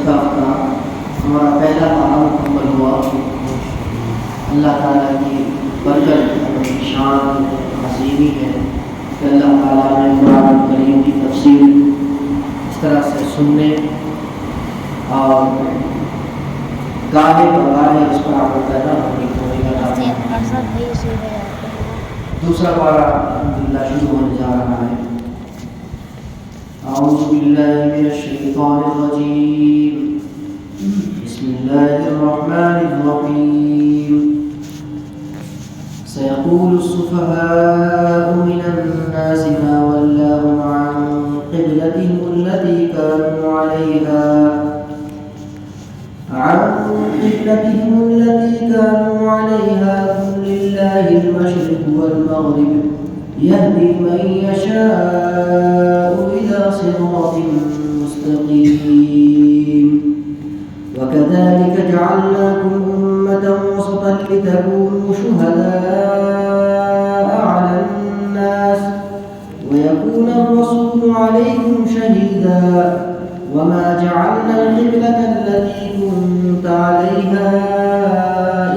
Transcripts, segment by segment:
ہفتہ ہمارا پہلا پارہ مکمل ہوا۔ اللہ تعالیٰ کی برکت کی شان عظیمی ہے کہ اللہ تعالیٰ نے قرآن کریم کی تفسیر اس طرح سے سننے اور گاہے بگاہے اس پر عمل کرنا ہمیں دوسرا پارہ الحمدللہ شروع ہونے جا رہا ہے۔ اعوذ باللہ من الشیطان الرجیم، بسم اللہ الرحمن الرحیم۔ سيقول السفهاء من الناس ما ولاهم عن قبلتهم التي كانوا عليها قل لله المشرق والمغرب يهدي من يشاء إلى صراط مستقيم وكذلك جعلناكم أمة وسطا لتكونوا شهداء على الناس ويكون الرسول عليكم شهيدا وما جعلنا القبلة التي كنت عليها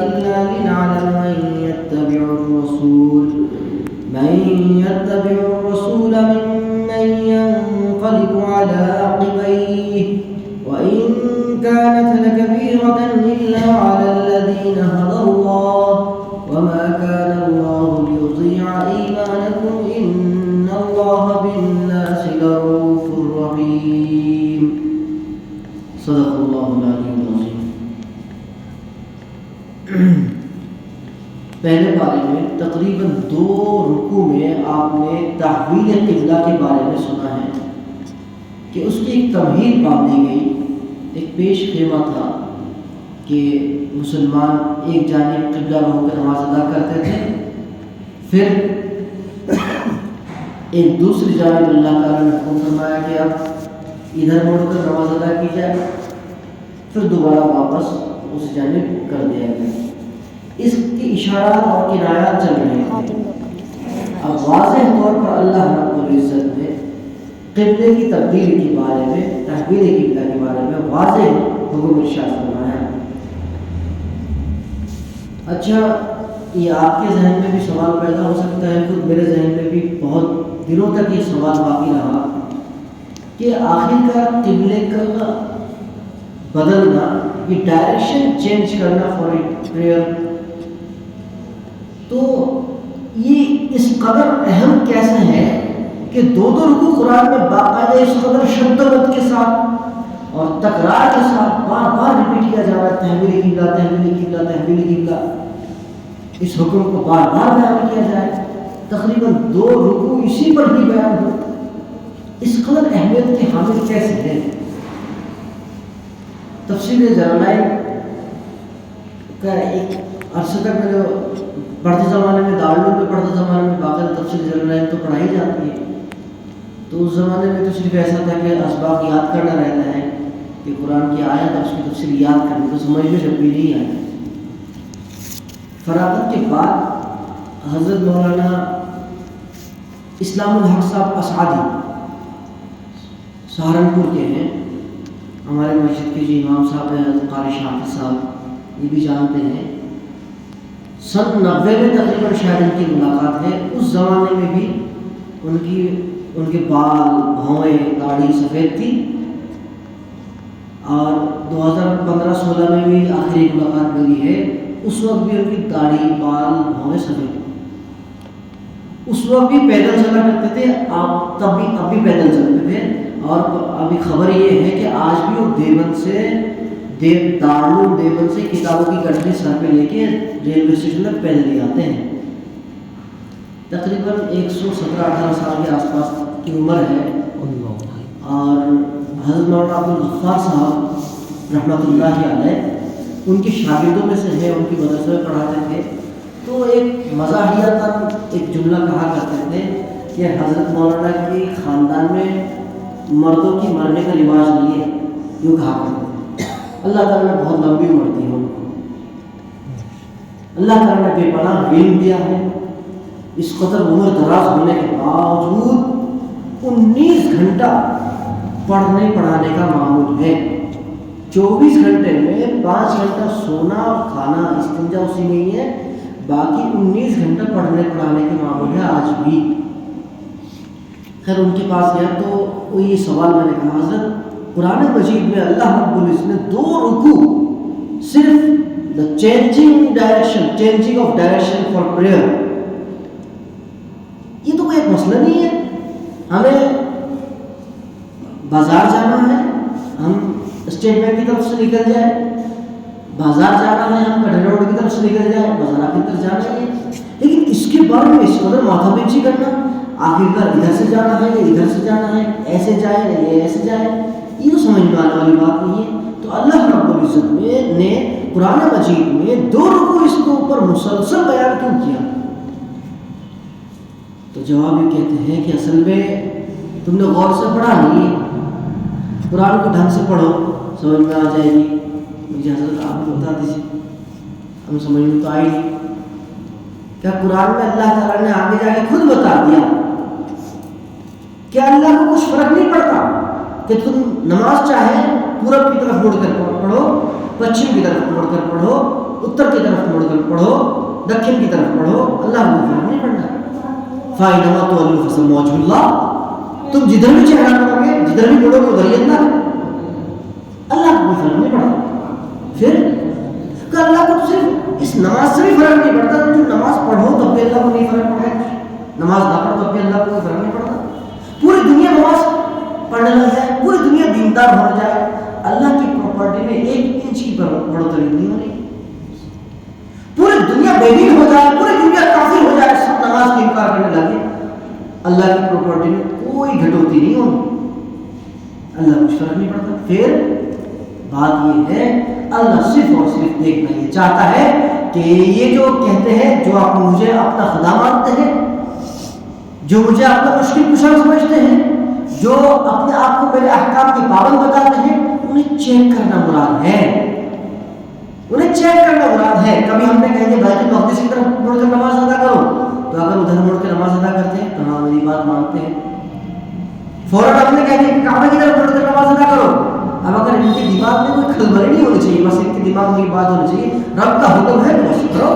إلا لنعلم من يتبع الرسول ممن ينقلب على عقبيه وإن كانت لكبيرة إلا على الذين هدى الله وما كان الله ليضيع إيمانكم إن الله بالناس لرؤوف رحيم۔ صدق اللہ العلی العظیم۔ پہلے بارے میں تقریباً 2 رکوع میں آپ نے تحویل قبلہ کے بارے میں سنا ہے کہ اس کی ایک تمہید باندھی گئی، ایک پیش خیمہ تھا کہ مسلمان ایک جانب قبلہ ہو کر نماز ادا کرتے تھے، پھر ایک دوسری جانب اللہ تعالیٰ نے حکم فرمایا کہ اب ادھر مڑ کر نماز ادا کی جائے، پھر دوبارہ واپس اس جانب کر دیا گیا۔ اس کی اشارات اور کنایات چل رہے ہیں۔ اب واضح طور پر اللہ رب العزت نے قبلے کی تبدیلی کے بارے میں، تحویل قبلہ کے بارے میں واضح حکم ارشاد فرمایا۔ اچھا، یہ آپ کے ذہن میں بھی سوال پیدا ہو سکتا ہے، خود میرے ذہن میں بھی بہت دنوں تک یہ سوال باقی رہا کہ آخر کار قبلے کا بدلنا، یہ ڈائریکشن چینج کرنا فار پریئر، تو یہ اس قدر اہم کیسے ہے کہ 2 رکوع قرآن میں باقاعدہ اس قدر شدت کے ساتھ اور تکرار کے ساتھ بار بار ریپیٹ کیا جا رہا ہے، تحویل قبلہ تحویل قبلہ تحویل قبلہ، اس حکم کو بار بار بیان کیا جائے، تقریباً 2 رکوع اسی پر ہی بیان ہو، اس قدر اہمیت کے حامل کیسے ہیں؟ تفسیر جلالین کا ایک عرصے تک میں جو پڑھتے زمانے میں دارالعلوم میں پڑھتے زمانے میں باقاعدہ تفسیر جلالین تو پڑھائی جاتی ہے، تو اس زمانے میں تو صرف ایسا تھا کہ اسباق یاد کرنا رہتا ہے کہ قرآن کی آیت اور اس کی تفسیر یاد کرنی، تو سمجھ میں جب بھی نہیں آئی۔ فراغت کے بعد حضرت مولانا اسلام الحق صاحب اسعدی سہارنپور کے ہیں، ہمارے مسجد کے جو امام صاحب ہیں حضرت قاری شاکر صاحب، یہ بھی جانتے ہیں۔ سن 90 میں تقریباً شاید ان کی ملاقات ہے۔ اس زمانے میں بھی ان کے بال، بھویں، داڑھی سفید تھی، اور 2015-16 میں بھی آخری ملاقات میری ہے، اس وقت بھی ان کی داڑھی، بال، بھویں سفید تھی۔ اس وقت بھی پیدل چلا کرتے تھے، اب بھی پیدل چلتے تھے، اور ابھی خبر یہ ہے کہ آج بھی وہ دارالعلوم دیوبند سے کتابوں کی گٹھلی سر پہ لے کے ریلوے اسٹیشن تک پیدل ہی آتے ہیں۔ تقریباً 117-18 سال کے آس پاس کی عمر ہے، اور حضرت مولانا عبدالغفار صاحب رحمۃ اللہ علیہ ان کے شاگردوں میں سے ہیں، ان کی مدرسے میں پڑھاتے تھے، تو ایک مزاحیہ تن ایک جملہ کہا کرتے تھے کہ حضرت مولانا کی خاندان میں مردوں کی مرنے کا رواج نہیں ہے، یوں کہا کرتے تھے۔ اللہ تعالیٰ نے بہت لمبی عمر دی ہے ان کو، اللہ تعالیٰ نے بے پناہ علم دیا ہے، اس قدر عمر دراز ہونے کے باوجود 19 گھنٹہ پڑھنے پڑھانے کا معمول ہے۔ 24 گھنٹے میں 5 گھنٹہ سونا اور کھانا استنجا اسی میں ہی ہے، باقی 19 گھنٹہ پڑھنے پڑھانے کے معمول ہے آج بھی۔ خیر ان کے پاس گیا تو وہ یہ سوال میں نے کہا حضرت قرآن مجید میں اللہ رب العزت نے 2 رکوع صرف the changing of direction for prayer, یہ تو کوئی ایک مسئلہ نہیں ہے۔ ہمیں بازار جانا ہے، ہم اسٹیٹ بینک کی طرف سے نکل جائیں، بازار جانا ہے ہم کٹھے روڈ کی طرف سے نکل جائیں، بازار کی طرف جانا ہے، لیکن اس کے بارے میں اس قدر ماتھا پیچی کرنا، آخرکار ادھر سے جانا ہے یا ادھر سے جانا ہے، ایسے جائے یا یہ ایسے جائے، یہ تو سمجھ میں آنے والی بات نہیں ہے۔ تو اللہ رب العزت نے قرآن مجید میں 2 رکوع اس کے اوپر مسلسل بیان کیوں کیا؟ تو جواب یہ کہتے ہیں کہ اصل میں تم نے غور سے پڑھا نہیں، قرآن کو ڈھنگ سے پڑھو سمجھ میں آ جائے گی۔ مجھے حضرت آپ بتا دیجیے، ہم سمجھ میں تو آئی نہیں۔ کیا قرآن میں اللہ تعالیٰ نے آگے جا کے خود بتا دیا کہ اللہ کو کچھ فرق نہیں پڑتا کہ تم نماز چاہے پورب کی طرف مڑ کر پڑھو، پچھم کی طرف مڑ کر پڑھو، اتر کی طرف مڑ کر پڑھو، دکن کی طرف پڑھو، اللہ کو فرق نہیں پڑتا۔ فَإِنَّمَا تُوَلُّوا فَثَمَّ وَجْهُ اللَّهِ، تم جدھر بھی چہرہ پڑھو گے، جدھر بھی پڑھو گے ادھر ہی اللہ کو کوئی فرق نہیں پڑتا۔ پھر کہ اللہ کو صرف اس نماز سے بھی فرق نہیں پڑتا، جو نماز پڑھو تب بھی اللہ کو نہیں فرق پڑتا، نماز نہ پڑھو تب بھی اللہ کو کوئی فرق نہیں پڑتا۔ پوری دنیا نماز پڑھنے لگ جائے، پوری دنیا دیندار ہو جائے، اللہ کی پراپرٹی میں 1 انچ کی بڑھوتری نہیں ہو رہی۔ پوری دنیا بے دین ہو جائے، پوری دنیا کافر ہو جائے، سب نماز کی انکار کرنے لگے، اللہ کی پراپرٹی میں کوئی گھٹوتی نہیں ہوگی، اللہ کچھ فرق نہیں پڑتا۔ پھر بات یہ ہے اللہ صرف اور صرف دیکھنا یہ چاہتا ہے کہ یہ جو کہتے ہیں، جو آپ مجھے اپنا خدا مانتے ہیں، جو مجھے اپنا مشکل کشا سمجھتے ہیں، جو اپنے آپ کو میرے احکام کی پابند بتاتے ہیں، انہیں چیک کرنا مراد ہے، انہیں چیک کرنا مراد ہے۔ کبھی ہم نے کہہ دیا بیت المقدس کی طرف مڑ کر نماز ادا کرو، تو اگر ادھر مڑ کے نماز ادا کرتے ہیں تو ہاں میری بات مانتے ہیں۔ فوراً ہم نے کہہ دیا کعبہ کی طرف مڑ کر نماز ادا کرو، اب اگر ان کے دماغ میں کوئی کھلبلی نہیں ہونی چاہیے، بس ان کے دماغ میں یہ بات ہونی چاہیے رب کا حکم ہے تو بس کرو،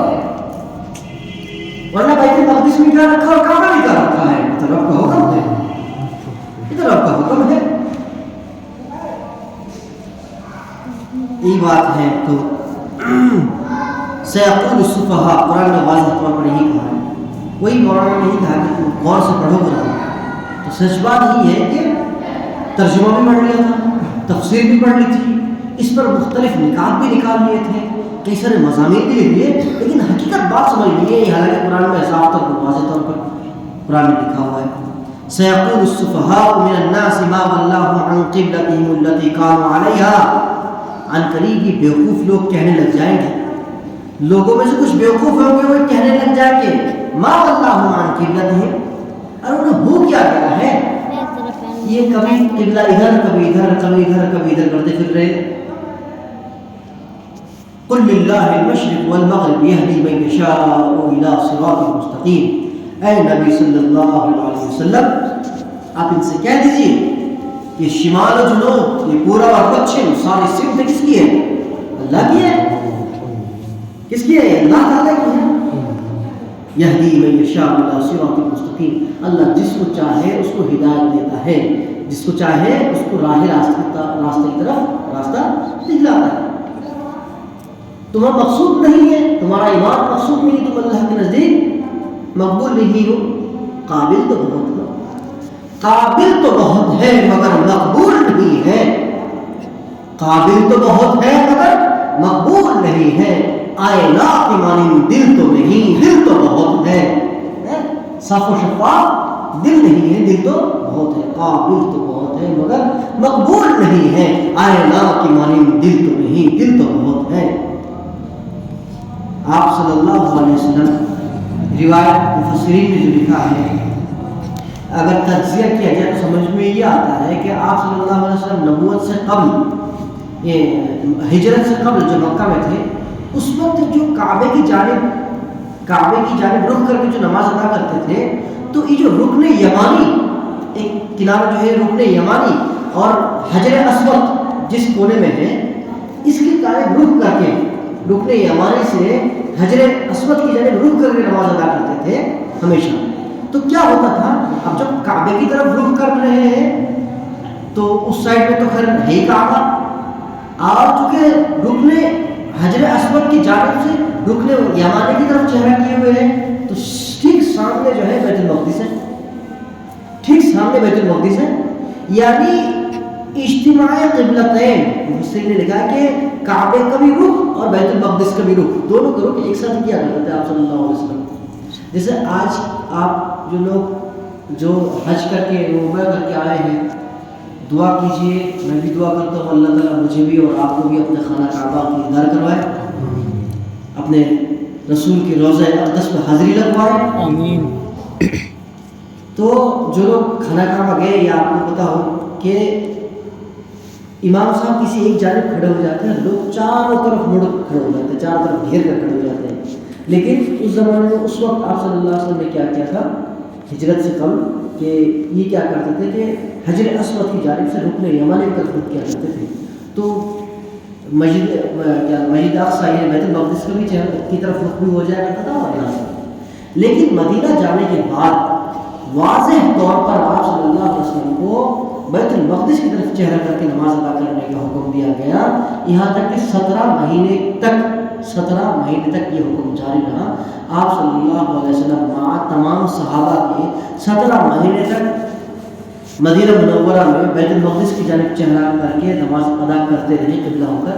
ورنہ بیت المقدس میں کیا رکھا اور کعبہ بھی کیا رکھا ہے، تو رب کا حکم ہے، یہ تو رب کا حکم ہے۔ یہ بات ہے۔ تو سیقول السفہاء قرآن نے واضح طور پر یہی کہا ہے، وہی مولانا نے نہیں کہا کہ تم غور سے پڑھو قرآن۔ تو سچ بات یہ ہے کہ ترجمہ بھی پڑھ لیا تھا، تفسیر بھی پڑھ لی تھی، اس پر مختلف نکات بھی نکال لیے تھے، کئی سارے مضامین بھی لکھ لیے، لیکن حقیقت بات سمجھ لیے، حالانکہ قرآن میں صاف طور پر واضح طور پر قرآن میں لکھا ہوا ہے۔ سیقول السفہاء من الناس ما ولاهم عن قبلتهم التي كانوا عليها، عن قریب یہ بیوقوف لوگ کہنے لگ جائیں گے، لوگوں میں سے کچھ بیوقوف ہوں گے، وہ کہنے لگ جائیں گے ما ولاهم عن قبلتهم، اور انہیں ہو کیا گیا ہے، یہ کبھی قبلہ ادھر کبھی ادھر کبھی ادھر کبھی ادھر کرتے پھر رہے۔ قل للہ المشرق والمغرب یہدی من یشاء الی صراط مستقیم، اے نبی صلی اللہ علیہ وسلم آپ ان سے کہہ دیجیے کہ شمال و جنوب، یہ پورا اور پچھم، ساری سمت کس کی ہے؟ اللہ کی ہے۔ کس کی ہے؟ اللہ تعالیٰ کی ہے۔ یہدی من یشاء الی صراط مستقیم، اللہ جس کو چاہے اس کو ہدایت دیتا ہے، جس کو چاہے اس کو راستے کی طرف راستہ دکھلاتا ہے۔ تمہارا مقصود نہیں ہے، تمہارا ایمان مقصود نہیں، تم اللہ کے نزدیک مقبول نہیں ہو، قابل تو بہت ہو، قابل تو بہت ہے مگر مقبول نہیں ہے، قابل تو بہت ہے مگر مقبول نہیں ہے، آئے نا کی مانند دل تو نہیں، دل تو بہت ہے، صاف و شفاف دل نہیں ہے، دل تو بہت ہے، قابل تو بہت ہے مگر مقبول نہیں ہے، آئے نا کی مانند دل تو نہیں، دل تو بہت ہے۔ آپ صلی اللہ علیہ وسلم روایت مفسرین نے جو لکھا ہے، اگر تجزیہ کیا جائے تو سمجھ میں یہ آتا ہے کہ آپ صلی اللہ علیہ وسلم نبوت سے قبل، یہ ہجرت سے قبل جو مکہ میں تھے، اس وقت جو کعبے کی جانب رخ کر کے جو نماز ادا کرتے تھے، تو یہ جو رکن یمانی، ایک کنارہ جو ہے رکن یمانی اور حجر اسود جس کونے میں ہے، اس کی جانب رخ کر کے رکن یمانی سے حجر اسود کی جانب رخ کر کے نماز ادا کرتے تھے ہمیشہ. تو کیا ہوتا تھا اب جب کعبے کی طرف رخ کر رہے ہیں تو اس سائڈ میں تو خیر ہے ہی کعبہ، اور چونکہ رکن حجر اسود کی جانب سے رکن یمانی کی طرف چہرہ کیے ہوئے ہیں تو ٹھیک سامنے جو ہے بیت المقدس ہے، ٹھیک سامنے بیت المقدس ہے. یعنی اجتماع قبلتین، مفسرین نے لکھا ہے کہ کعبے کا بھی رخ اور بیت المقدس کا بھی رخ، دونوں کا رخ ایک ساتھ کیا کرتے تھے آپ صلی اللہ علیہ وسلم. جیسے آج آپ جو لوگ جو حج کر کے عمرہ کر کے آئے ہیں دعا کیجئے، میں بھی دعا کرتا ہوں اللہ تعالیٰ مجھے بھی اور آپ کو بھی اپنے خانہ کعبہ کی دیدار کروائے، اپنے رسول کی روضہ اقدس میں حاضری لگوائے. آمین. تو جو لوگ خانہ کعبہ گئے یا آپ کو پتا ہو کہ امام صاحب کسی ایک جانب کھڑے ہو جاتے ہیں، لوگ چاروں طرف مڑ کھڑے ہو جاتے ہیں، چاروں طرف گھیر کر کھڑے ہو جاتے ہیں. لیکن اس زمانے میں اس وقت آپ صلی اللہ علیہ وسلم نے کیا کیا تھا ہجرت سے قبل کہ یہ کیا کرتے تھے کہ حجر اسود کی جانب سے رکن یمانی کی طرف رخ کیا کرتے تھے. تو مسجد اقصی یعنی بیت المقدس کا بھی کی طرف رخ بھی ہو جایا کرتا تھا اور یہاں سے. لیکن مدینہ جانے کے بعد واضح طور پر آپ صلی اللہ علیہ وسلم کو بیت المقدس کی طرف چہرہ کر کے نماز ادا کرنے کا حکم دیا گیا، یہاں تک کہ 17 مہینے تک یہ حکم جاری رہا. آپ صلی اللہ علیہ وسلم مع تمام صحابہ کے 17 مہینے تک مدینہ منورہ میں بیت المقدس کی جانب چہرہ کر کے نماز ادا کرتے رہے قبلہ ہو کر.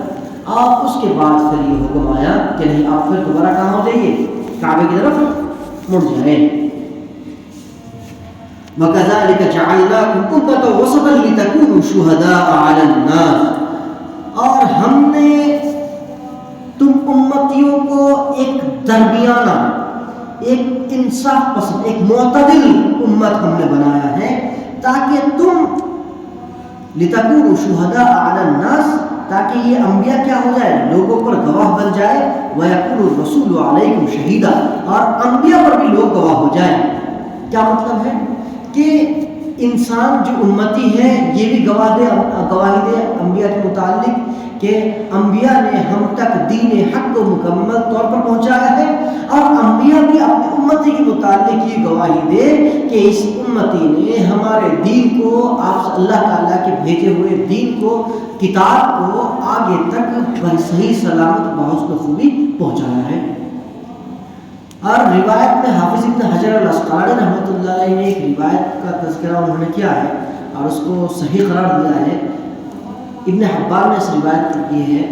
آپ اس کے بعد پھر یہ حکم آیا کہ نہیں، آپ پھر دوبارہ کہاں ہو جائیے، کعبے کی طرف مڑ جائیں. وَكَذَلِكَ جَعَلْنَاكُمْ أُمَّةً وَسَطًا لِتَكُونُوا شُهَدَاءَ عَلَى النَّاسِ، اور ہم نے تم امتیوں کو ایک درمیانہ، ایک انصاف پسند، ایک معتدل امت ہم نے بنایا ہے تاکہ تم لِتَكُونُوا شُهَدَاءَ عَلَى النَّاسِ، تاکہ یہ انبیاء کیا ہو جائے، لوگوں پر گواہ بن جائے. وَيَكُونُ الرَّسُولُ عَلَيْكُمْ شَهِيدًا، اور انبیاء پر بھی لوگ گواہ ہو جائیں. کیا مطلب ہے کہ انسان جو امتی ہے یہ بھی گواہی دے انبیاء کے متعلق کہ انبیاء نے ہم تک دین حق کو مکمل طور پر پہنچایا ہے، اور انبیاء بھی اپنے امتی کے متعلق یہ گواہی دے کہ اس امتی نے ہمارے دین کو، آپ اللہ تعالیٰ کے بھیجے ہوئے دین کو، کتاب کو آگے تک صحیح سلامت بحسن خوبی پہنچایا ہے. اور روایت میں حافظ ابن حجر الاسقلانی رحمۃ اللہ علیہ نے ایک روایت کا تذکرہ انہوں نے کیا ہے اور اس کو صحیح قرار دیا ہے. ابن حبان نے اس روایت کی ہے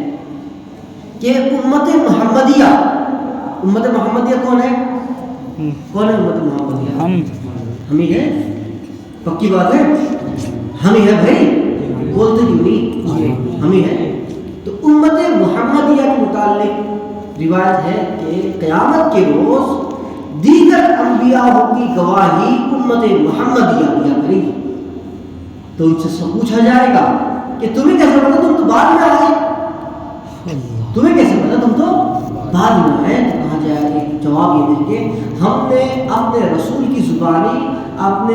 کہ امت محمدیہ کون ہے؟ کون ہے امت محمدیہ؟ ہم ہی ہے. پکی بات ہے، ہم ہی ہے بھائی، بولتے کیوں نہیں، ہم ہی ہے. تو امت محمدیہ کے متعلق روایت ہے کہ قیامت کے روز دیگر انبیاء کی گواہی امت محمدیہ دیا کرے گی. تو ان سے پوچھا جائے گا کہ تمہیں کیسے پتا، تم تو بعد میں آئے، تمہیں کیسے پتا، تم تو بعد میں آئے. تو کہا جائے گا، جواب یہ دیں کہ ہم نے اپنے رسول کی زبانی، اپنے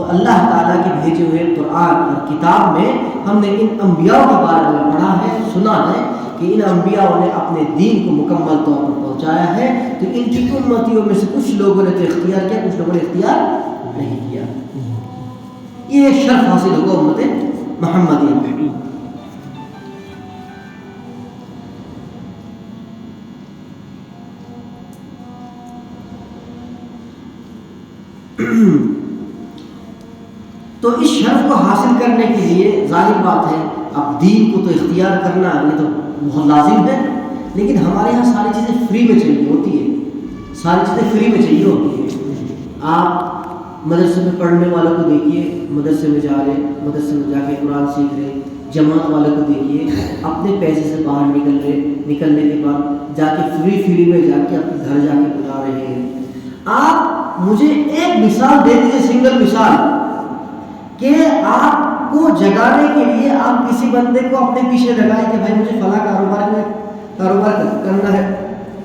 اللہ تعالیٰ کے بھیجے ہوئے قرآن اور کتاب میں ہم نے ان انبیاء کے بارے میں پڑھا ہے، سنا ہے کہ ان انبیاء نے اپنے دین کو مکمل طور پر پہنچایا ہے. تو ان کی امتیوں میں سے کچھ لوگوں نے تو اختیار کیا، کچھ لوگوں نے اختیار نہیں کیا. یہ شرف حاصل ہوگا امت محمدیہ میں. تو اس شرف کو حاصل کرنے کے لیے ظاہر بات ہے اب دین کو تو اختیار کرنا یہ تو بہت لازم ہے، لیکن ہمارے یہاں ساری چیزیں فری میں چاہیے ہوتی ہے، ساری چیزیں فری میں چاہیے ہوتی ہے. آپ مدرسے میں پڑھنے والوں کو دیکھیے، مدرسے میں جا رہے، مدرسے میں جا کے قرآن سیکھ رہے. جماعت والوں کو دیکھیے اپنے پیسے سے باہر نکل رہے، نکلنے کے بعد جا کے فری میں جا کے اپنے گھر جا کے بلا رہے ہیں. آپ مجھے ایک مثال دے دیجیے، سنگل مثال، کہ آپ کو جگانے کے لیے آپ کسی بندے کو اپنے پیچھے لگائیں کہ بھائی مجھے فلاں کاروبار کرنا ہے،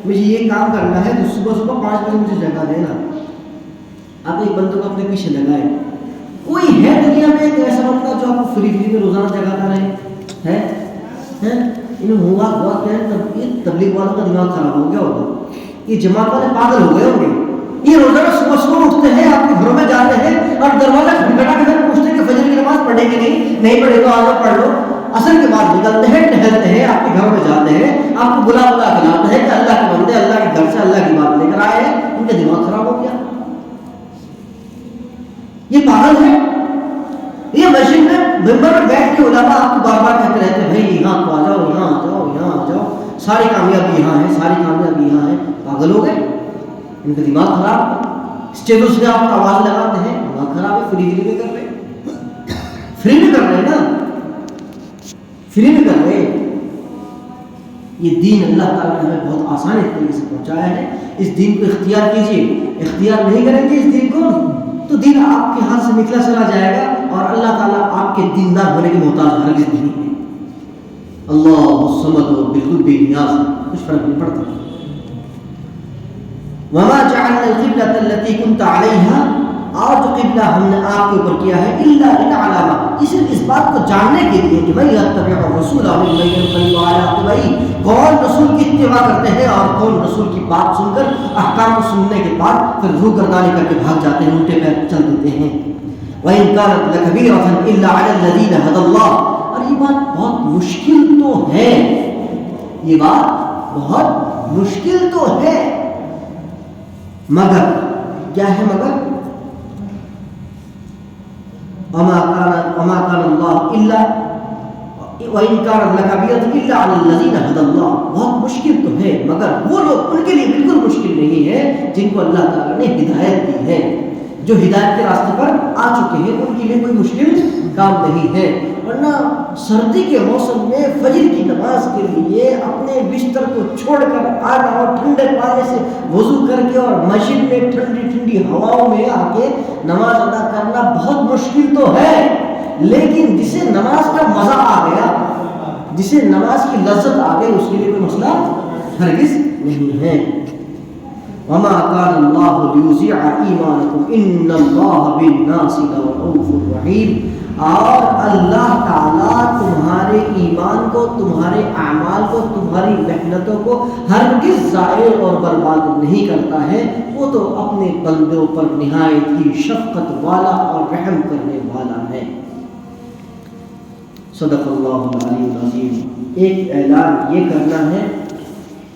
مجھے یہ کام کرنا ہے، تو صبح 5 بجے مجھے جگا دینا. آپ ایک بندے کو اپنے پیچھے لگائیں. کوئی ہے دنیا میں ایک ایسا بندہ جو آپ کو فری میں روزانہ جگاتا رہے؟ ہے انہیں ہوا کیا ہے، تبلیغ والوں کا دماغ خراب ہو گیا ہوگا، یہ جماعت والے پاگل ہو گئے ہوں گے۔ یہ روزانہ صبح صبح اٹھتے ہیں، آپ کے گھروں میں جاتے ہیں اور دروازہ کھٹکھٹا کے پوچھتے ہیں کہ فجر کی نماز پڑھیں گے نہیں پڑھے تو آجو پڑھ لو۔ عصر کے بعد نکلتے ہیں، ٹہلتے ہیں، آپ کے گھروں میں جاتے ہیں، آپ کو بلا کے لاتے ہیں کہ اللہ کے بندے اللہ کے گھر سے اللہ کی بات لے کر آئے ہیں، ان کا دماغ خراب ہو گیا۔ یہ پاگل ہے۔ یہ مسجد میں ممبر پر بیٹھ کے علماء آپ کو بار بار کہتے رہتے ہیں بھائی یہاں کو آ جاؤ، یہاں آ جاؤ، یہاں آ جاؤ، ساری کامیابی یہاں ہے، ساری کامیابی یہاں ہے۔ پاگل ہو گئے، ان کا دماغ خراب ہے۔ اسٹیٹس میں آپ آواز لگاتے ہیں، دماغ خراب ہے، فری میں کر رہے ہیں، فری میں کر رہے ہیں نا، فری میں کر رہے ہیں۔ یہ دین اللہ تعالیٰ نے ہمیں بہت آسان طریقے سے پہنچایا ہے، اس دین کو اختیار کیجیے۔ اختیار نہیں کریں گے اس دین کو تو دین آپ کے ہاتھ سے نکلا چلا جائے گا، اور اللہ تعالیٰ آپ کے دیندار ہونے کے محتاج ہرگز نہیں ہے۔ اللہ الصمد، بالکل بے نیاز، کچھ فرق نہیں پڑتا۔ وما جعلنا القبلة التي كنت عليها، اور جو قبلہ ہم نے آپ کے اوپر کیا ہے، الا للعلامہ، صرف اس بات کو جاننے کے لیے کہ من یتبع الرسول ممن ينقلب على عقبیہ، کون رسول کی اتباع کرتے ہیں اور کون رسول کی بات سن کر احکام کو سننے کے بعد پھر روگردانی کر کے بھاگ جاتے ہیں، الٹے پیر چل دیتے ہیں۔ وَإِن كَانَتْ لَكَبِيرَةً إِلَّا عَلَى الَّذِينَ هَدَى اللَّهُ، اور یہ بات بہت مشکل تو ہے، یہ بات بہت مشکل تو ہے، مگر کیا ہے؟ مگر وما كان الله الا وان كانت لكبيرة الا على الذين هدى الله، بہت مشکل تو ہے مگر وہ لوگ، ان کے لیے بالکل مشکل نہیں ہے جن کو اللہ تعالیٰ نے ہدایت دی ہے، جو ہدایت کے راستے پر آ چکے ہیں، ان کے لیے کوئی مشکل کام نہیں ہے۔ ورنہ سردی کے موسم میں فجر کی نماز کے لیے اپنے بستر کو چھوڑ کر آنا اور ٹھنڈے پانی سے وضو کر کے اور مسجد میں ٹھنڈی ٹھنڈی ہواؤں میں آ کے نماز ادا کرنا بہت مشکل تو ہے، لیکن جسے نماز کا مزہ آ گیا، جسے نماز کی لذت آ گئی، اس کے لیے کوئی مسئلہ ہرگز نہیں ہے۔ وما كان الله ليضيع ایمانکم ان اللہ بالناس لرؤوف رحیم، اور اللہ تعالیٰ تمہارے ایمان کو، تمہارے اعمال کو، تمہاری محنتوں کو ہرگز ضائع اور برباد نہیں کرتا ہے، وہ تو اپنے بندوں پر نہایت ہی شفقت والا اور رحم کرنے والا ہے۔ صدق اللہ العلی العظیم۔ ایک اعلان یہ کرنا ہے